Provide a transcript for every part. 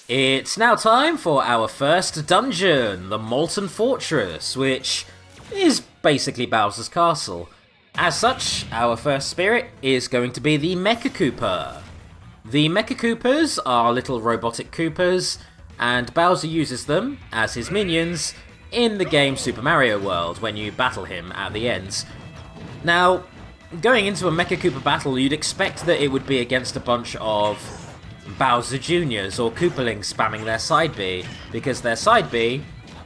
It's now time for our first dungeon, the Molten Fortress, which is basically Bowser's Castle. As such, our first spirit is going to be the Mecha Koopa. The Mecha Koopas are little robotic Koopas, and Bowser uses them as his minions in the game Super Mario World when you battle him at the end. Now, going into a Mecha Koopa battle, you'd expect that it would be against a bunch of Bowser Juniors or Koopalings spamming their side B, because their side B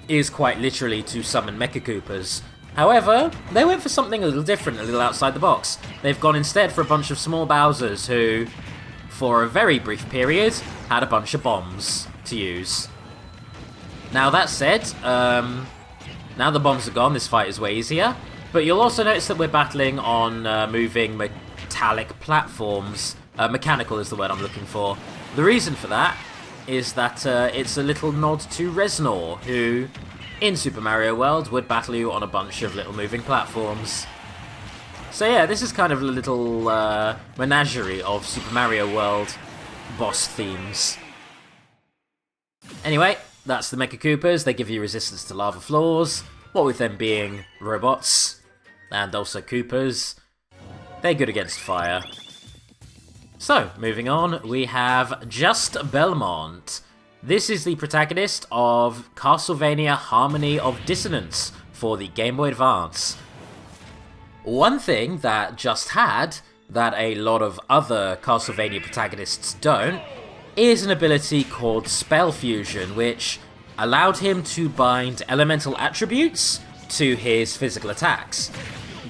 is quite literally to summon Mecha Koopas. However, they went for something a little different, a little outside the box. They've gone instead for a bunch of small Bowsers who, for a very brief period, had a bunch of bombs to use. Now that said, now the bombs are gone, this fight is way easier, but you'll also notice that we're battling on moving metallic platforms. Mechanical is the word I'm looking for. The reason for that is that it's a little nod to Reznor, who, in Super Mario World, would battle you on a bunch of little moving platforms. So yeah, this is kind of a little menagerie of Super Mario World boss themes. Anyway, that's the Mecha Koopas. They give you resistance to lava floors, what with them being robots, and also Koopas. They're good against fire. So, moving on, we have Just Belmont. This is the protagonist of Castlevania Harmony of Dissonance for the Game Boy Advance. One thing that Just had, that a lot of other Castlevania protagonists don't, is an ability called Spell Fusion, which allowed him to bind elemental attributes to his physical attacks.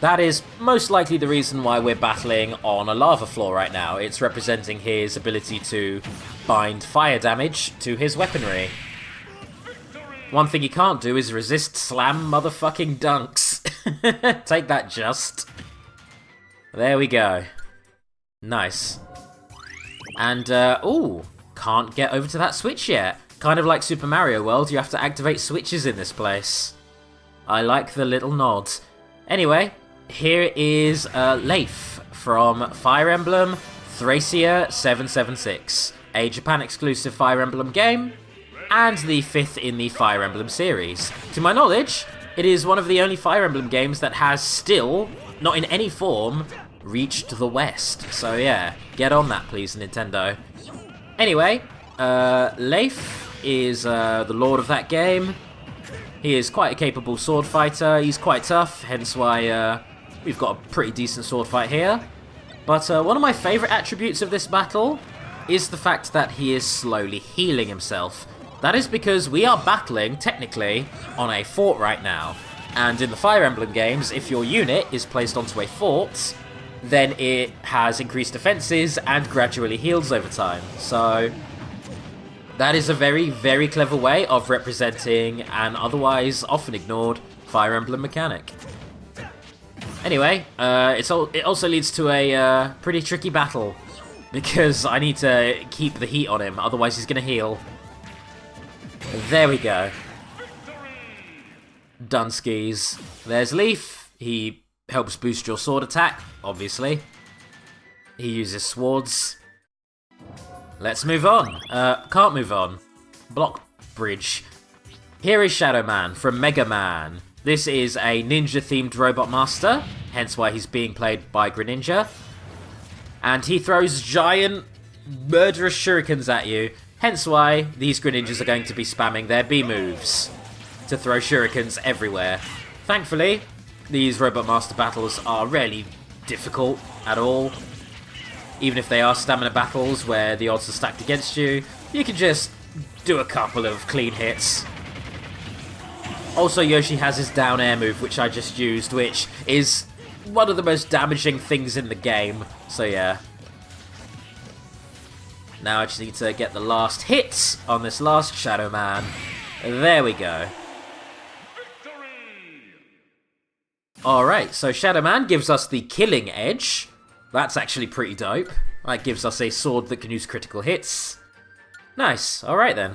That is most likely the reason why we're battling on a lava floor right now. It's representing his ability to bind fire damage to his weaponry. One thing he can't do is resist slam motherfucking dunks. Take that, Just. There we go. Nice. And, ooh, can't get over to that switch yet. Kind of like Super Mario World, you have to activate switches in this place. I like the little nod. Anyway, here is Leif from Fire Emblem Thracia 776, a Japan-exclusive Fire Emblem game, and the fifth in the Fire Emblem series. To my knowledge, it is one of the only Fire Emblem games that has still, not in any form, reached the West. So yeah, get on that please, Nintendo. Anyway, Leif is the lord of that game. He is quite a capable sword fighter, he's quite tough, hence why we've got a pretty decent sword fight here. But one of my favourite attributes of this battle is the fact that he is slowly healing himself. That is because we are battling, technically, on a fort right now. And in the Fire Emblem games, if your unit is placed onto a fort, then it has increased defences and gradually heals over time. So that is a very, very clever way of representing an otherwise often ignored Fire Emblem mechanic. Anyway, it also leads to a pretty tricky battle, because I need to keep the heat on him, otherwise he's going to heal. There we go. Dunskies. There's Leif. He helps boost your sword attack, obviously. He uses swords. Let's move on. Can't move on. Block bridge. Here is Shadow Man from Mega Man. This is a ninja-themed robot master, hence why he's being played by Greninja. And he throws giant, murderous shurikens at you, hence why these Greninjas are going to be spamming their B moves to throw shurikens everywhere. Thankfully, these robot master battles are rarely difficult at all. Even if they are stamina battles where the odds are stacked against you, you can just do a couple of clean hits. Also, Yoshi has his down air move, which I just used, which is one of the most damaging things in the game. So yeah. Now I just need to get the last hits on this last Shadow Man. There we go. Alright, so Shadow Man gives us the Killing Edge. That's actually pretty dope. That gives us a sword that can use critical hits. Nice, alright then.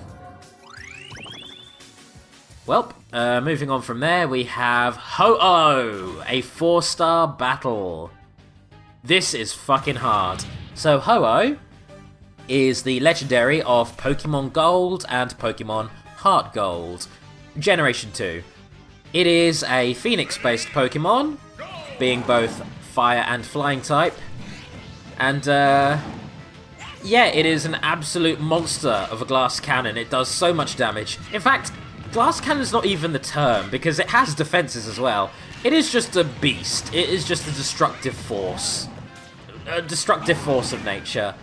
Well, moving on from there, we have Ho-Oh, a 4-star battle. This is fucking hard. So Ho-Oh is the legendary of Pokemon Gold and Pokemon Heart Gold, Generation 2. It is a Phoenix-based Pokemon, being both fire and flying type, and yeah, it is an absolute monster of a glass cannon. It does so much damage. In fact, glass cannon's not even the term, because it has defenses as well. It is just a beast. It is just a destructive force. A destructive force of nature.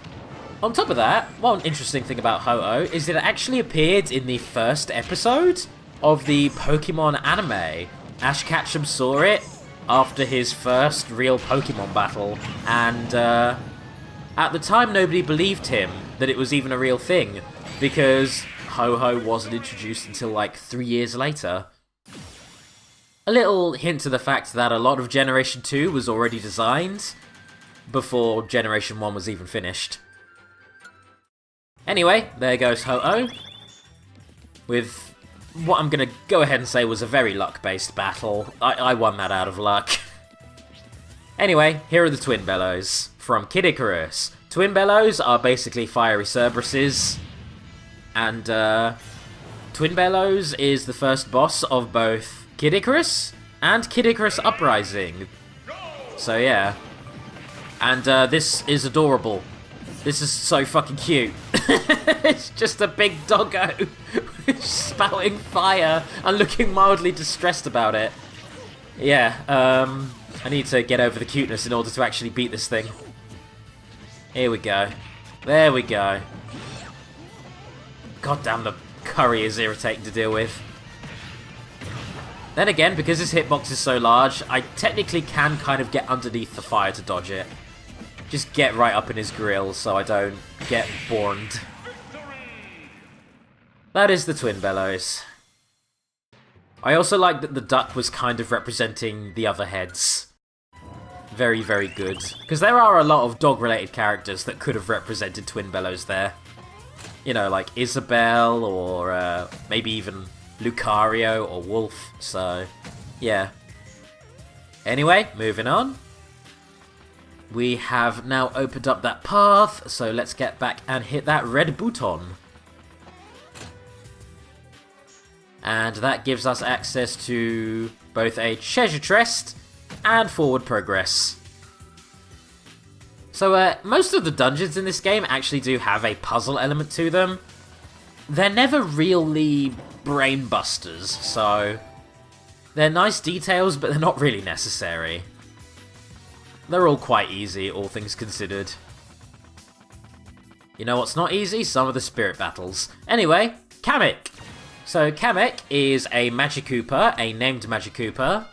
On top of that, one interesting thing about Ho-Oh is that it actually appeared in the first episode of the Pokemon anime. Ash Ketchum saw it after his first real Pokemon battle, and at the time nobody believed him that it was even a real thing, because Ho-Oh wasn't introduced until like 3 years later. A little hint to the fact that a lot of Generation 2 was already designed before Generation 1 was even finished. Anyway, there goes Ho-Oh, with what I'm going to go ahead and say was a very luck-based battle. I won that out of luck. Anyway, here are the Twin Bellows from Kid Icarus. Twin Bellows are basically fiery Cerberuses, and Twin Bellows is the first boss of both Kid Icarus and Kid Icarus Uprising. So yeah. And this is adorable. This is so fucking cute. It's just a big doggo spouting fire and looking mildly distressed about it. Yeah, I need to get over the cuteness in order to actually beat this thing. Here we go. There we go. God damn, the curry is irritating to deal with. Then again, because his hitbox is so large, I technically can kind of get underneath the fire to dodge it. Just get right up in his grill so I don't get burned. That is the Twin Bellows. I also like that the duck was kind of representing the other heads. Very, very good. Because there are a lot of dog-related characters that could have represented Twin Bellows there. You know, like Isabelle, or maybe even Lucario or Wolf, so yeah. Anyway, moving on. We have now opened up that path, so let's get back and hit that red button. And that gives us access to both a treasure chest and forward progress. So most of the dungeons in this game actually do have a puzzle element to them. They're never really brain busters, so they're nice details, but they're not really necessary. They're all quite easy, all things considered. You know what's not easy? Some of the spirit battles. Anyway, Kamek. So Kamek is a Magikoopa, a named Magikoopa,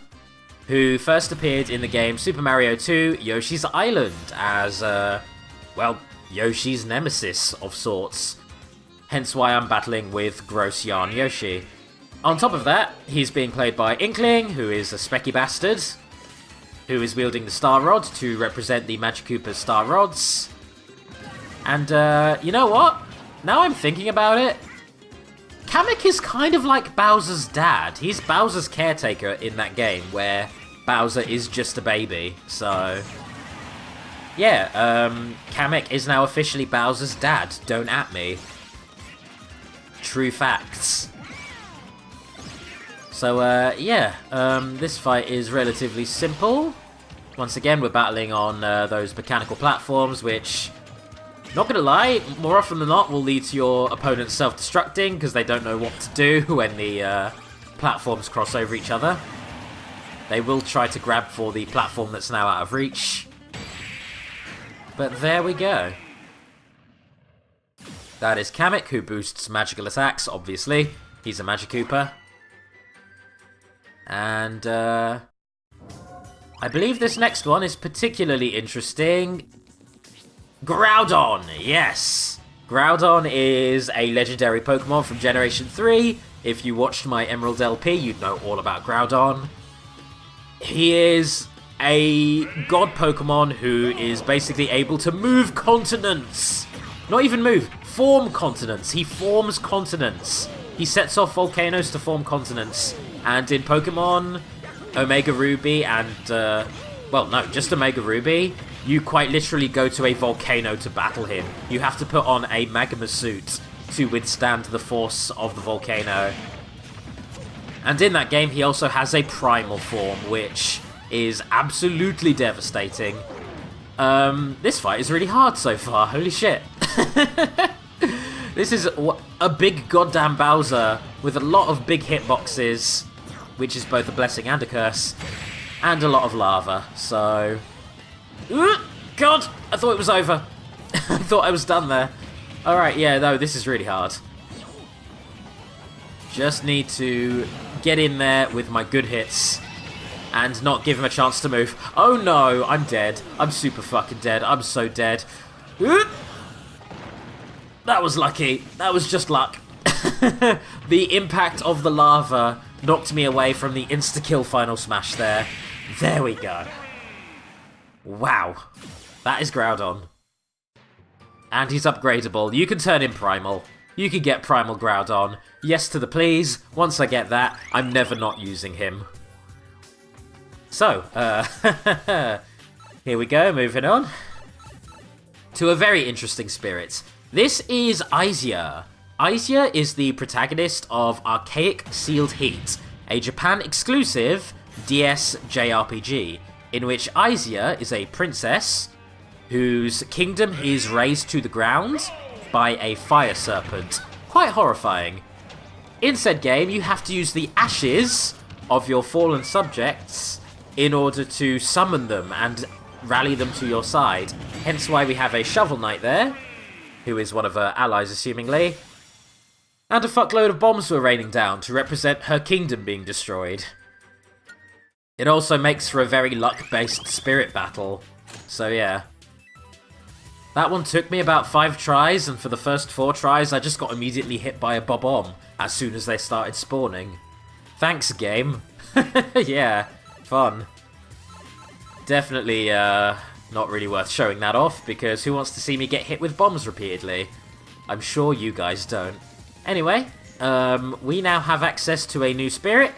who first appeared in the game Super Mario 2 Yoshi's Island as, well, Yoshi's nemesis of sorts. Hence why I'm battling with Gross Yarn Yoshi. On top of that, he's being played by Inkling, who is a specky bastard, who is wielding the Star Rod to represent the Magikoopa's Star Rods. And, you know what? Now I'm thinking about it, Kamek is kind of like Bowser's dad. He's Bowser's caretaker in that game, where Bowser is just a baby, so yeah, Kamek is now officially Bowser's dad. Don't at me. True facts. So, yeah, this fight is relatively simple. Once again, we're battling on those mechanical platforms, which, not gonna lie, more often than not will lead to your opponent self-destructing, because they don't know what to do when the platforms cross over each other. They will try to grab for the platform that's now out of reach. But there we go. That is Kamek, who boosts magical attacks, obviously. He's a Magikoopa. And, I believe this next one is particularly interesting. Groudon, yes! Groudon is a legendary Pokemon from Generation 3. If you watched my Emerald LP, you'd know all about Groudon. He is a god Pokemon who is basically able to move continents. Not even move, form continents. He forms continents. He sets off volcanoes to form continents. And in Pokemon Omega Ruby and, well, no, just Omega Ruby, you quite literally go to a volcano to battle him. You have to put on a magma suit to withstand the force of the volcano. And in that game, he also has a primal form, which is absolutely devastating. This fight is really hard so far, holy shit. This is a big goddamn Bowser with a lot of big hitboxes, which is both a blessing and a curse, and a lot of lava, so... God! I thought it was over. I thought I was done there. Alright, yeah, no, this is really hard. Just need to get in there with my good hits and not give him a chance to move. Oh no, I'm dead. I'm super fucking dead. I'm so dead. That was lucky. That was just luck. The impact of the lava knocked me away from the insta-kill final smash there. There we go. Wow. That is Groudon. And he's upgradable. You can turn in Primal. You can get Primal Groudon. Yes to the please. Once I get that, I'm never not using him. So, here we go, moving on to a very interesting spirit. This is Isia. Isia is the protagonist of Archaic Sealed Heat, a Japan-exclusive DS JRPG, in which Isia is a princess whose kingdom is razed to the ground by a fire serpent. Quite horrifying. In said game, you have to use the ashes of your fallen subjects in order to summon them and rally them to your side. Hence why we have a Shovel Knight there, who is one of her allies, assumingly. And a fuckload of bombs were raining down to represent her kingdom being destroyed. It also makes for a very luck-based spirit battle. So yeah. That one took me about 5 tries, and for the first 4 tries I just got immediately hit by a Bob-omb as soon as they started spawning. Thanks, game. Yeah, fun. Definitely, not really worth showing that off, because who wants to see me get hit with bombs repeatedly? I'm sure you guys don't. Anyway, we now have access to a new spirit,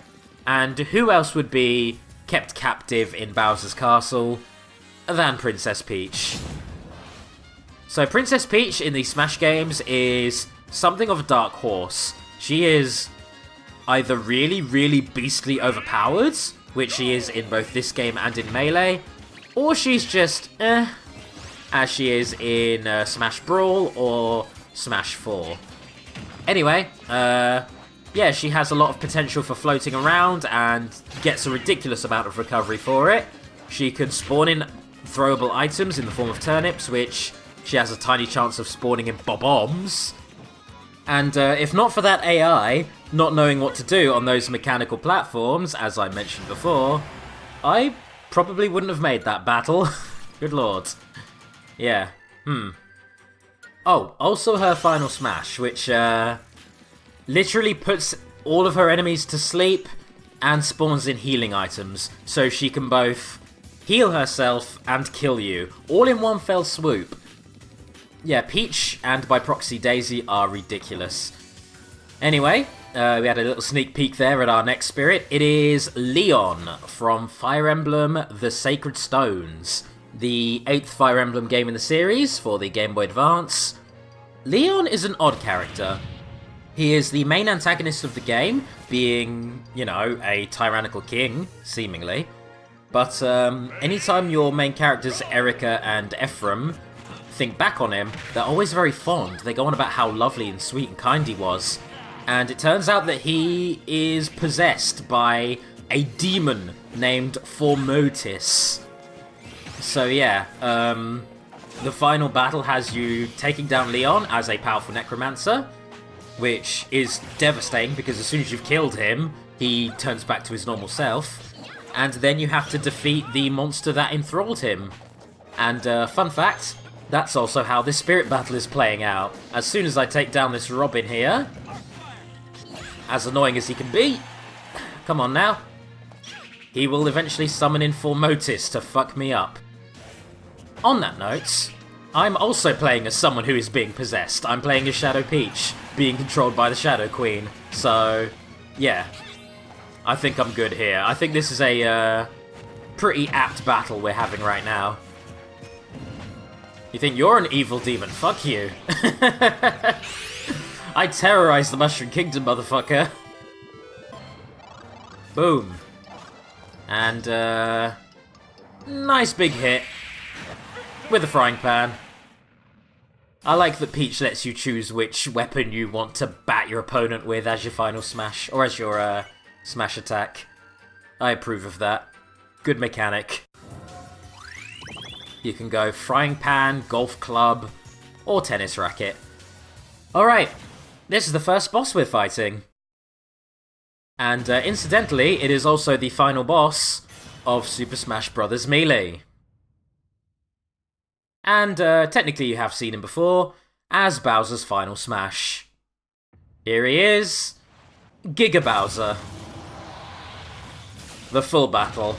and who else would be kept captive in Bowser's castle than Princess Peach? So Princess Peach in the Smash games is something of a dark horse. She is either really, really beastly overpowered, which she is in both this game and in Melee, or she's just as she is in Smash Brawl or Smash 4. Anyway, yeah, she has a lot of potential for floating around and gets a ridiculous amount of recovery for it. She can spawn in throwable items in the form of turnips, which she has a tiny chance of spawning in bob-ombs. And if not for that AI not knowing what to do on those mechanical platforms, as I mentioned before, I probably wouldn't have made that battle. Good lord. Yeah. Oh, also her final smash, which literally puts all of her enemies to sleep and spawns in healing items, so she can both heal herself and kill you, all in one fell swoop. Yeah, Peach and by proxy Daisy are ridiculous. Anyway, we had a little sneak peek there at our next spirit. It is Leon from Fire Emblem The Sacred Stones, the 8th Fire Emblem game in the series for the Game Boy Advance. Leon is an odd character. He is the main antagonist of the game, being, you know, a tyrannical king, seemingly. But anytime your main characters, Erika and Ephraim, think back on him, they're always very fond. They go on about how lovely and sweet and kind he was. And it turns out that he is possessed by a demon named Formotis. So yeah, the final battle has you taking down Leon as a powerful necromancer, which is devastating because as soon as you've killed him, he turns back to his normal self. And then you have to defeat the monster that enthralled him. And fun fact, that's also how this spirit battle is playing out. As soon as I take down this Robin here, as annoying as he can be, come on now, he will eventually summon in Formotis to fuck me up. On that note, I'm also playing as someone who is being possessed. I'm playing as Shadow Peach, being controlled by the Shadow Queen. So, yeah, I think I'm good here. I think this is a pretty apt battle we're having right now. You think you're an evil demon? Fuck you. I terrorize the Mushroom Kingdom, motherfucker. Boom. And, nice big hit. With a frying pan. I like that Peach lets you choose which weapon you want to bat your opponent with as your final smash, or as your, smash attack. I approve of that. Good mechanic. You can go frying pan, golf club, or tennis racket. Alright, this is the first boss we're fighting. And incidentally, it is also the final boss of Super Smash Bros. Melee. And technically you have seen him before as Bowser's final smash. Here he is, Giga Bowser. The full battle.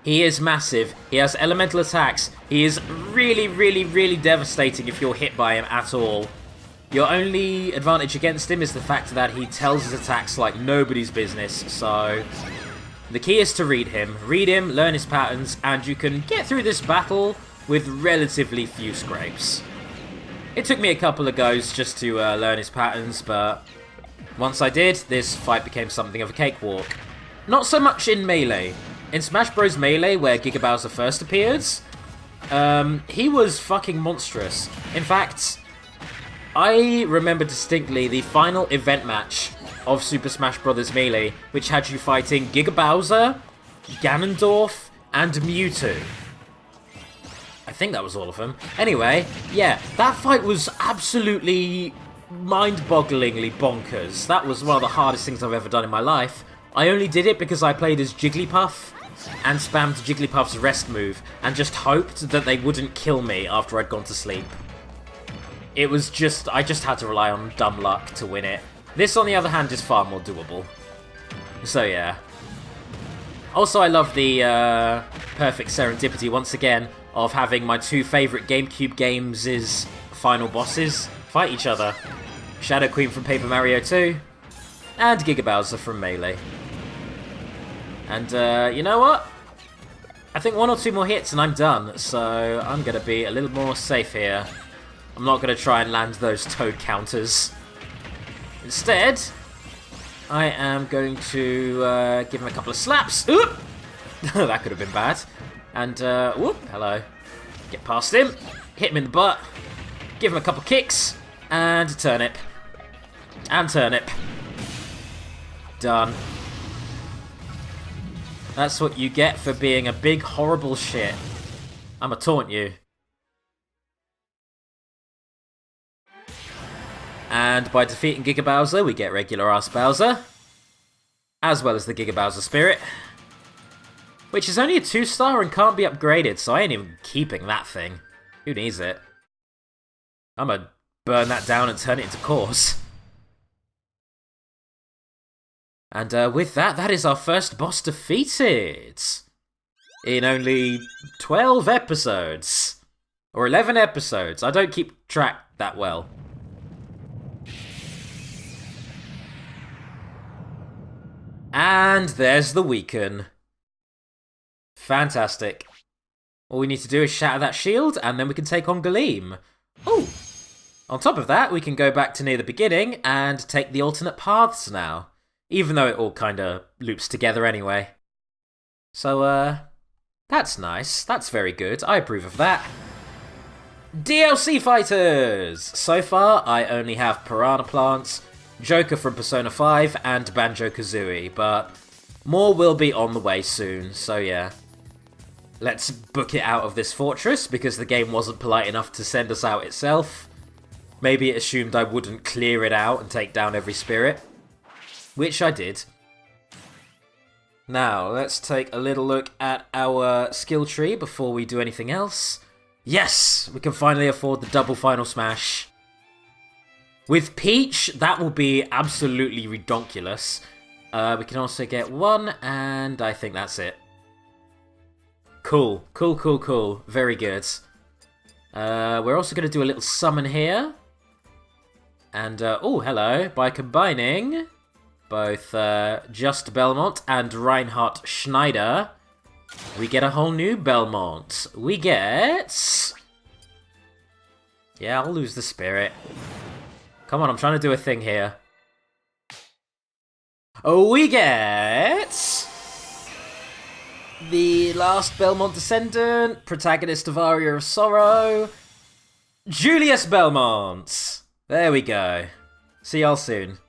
He is massive, he has elemental attacks, he is really, really, really devastating if you're hit by him at all. Your only advantage against him is the fact that he tells his attacks like nobody's business, so the key is to read him, learn his patterns, and you can get through this battle with relatively few scrapes. It took me a couple of goes just to learn his patterns, but once I did, this fight became something of a cakewalk. Not so much in Melee. In Smash Bros. Melee, where Giga Bowser first appeared, he was fucking monstrous. In fact, I remember distinctly the final event match of Super Smash Bros. Melee, which had you fighting Giga Bowser, Ganondorf, and Mewtwo. I think that was all of them. Anyway, yeah, that fight was absolutely mind-bogglingly bonkers. That was one of the hardest things I've ever done in my life. I only did it because I played as Jigglypuff and spammed Jigglypuff's rest move and just hoped that they wouldn't kill me after I'd gone to sleep. It was just, I just had to rely on dumb luck to win it. This, on the other hand, is far more doable. So yeah. Also, I love the perfect serendipity, once again, of having my two favourite GameCube games' final bosses fight each other. Shadow Queen from Paper Mario 2, and Giga Bowser from Melee. And, you know what? I think one or two more hits and I'm done, so I'm going to be a little more safe here. I'm not going to try and land those Toad counters. Instead, I am going to give him a couple of slaps. Oop! That could have been bad. And, whoop, hello. Get past him, hit him in the butt, give him a couple kicks, and a turnip. And turnip. Done. That's what you get for being a big, horrible shit. I'ma taunt you. And by defeating Giga Bowser, we get regular-ass Bowser. As well as the Giga Bowser Spirit. Which is only a 2-star and can't be upgraded, so I ain't even keeping that thing. Who needs it? I'ma burn that down and turn it into cores. And with that, that is our first boss defeated. In only 12 episodes. Or 11 episodes. I don't keep track that well. And there's the Weaken. Fantastic. All we need to do is shatter that shield, and then we can take on Galeem. Oh! On top of that, we can go back to near the beginning and take the alternate paths now. Even though it all kinda loops together anyway. So, that's nice. That's very good. I approve of that. DLC fighters! So far, I only have Piranha Plants, Joker from Persona 5, and Banjo-Kazooie, but more will be on the way soon, so yeah. Let's book it out of this fortress, because the game wasn't polite enough to send us out itself. Maybe it assumed I wouldn't clear it out and take down every spirit. Which I did. Now, let's take a little look at our skill tree before we do anything else. Yes! We can finally afford the double final smash. With Peach, that will be absolutely redonkulous. We can also get one, and I think that's it. Cool. Cool, cool, cool. Very good. We're also going to do a little summon here. And, oh, hello. By combining both Just Belmont and Reinhardt Schneider, we get a whole new Belmont. We get Yeah, I'll lose the spirit. Come on, I'm trying to do a thing here. Oh, we get the last Belmont descendant, protagonist of Aria of Sorrow, Julius Belmont. There we go. See y'all soon.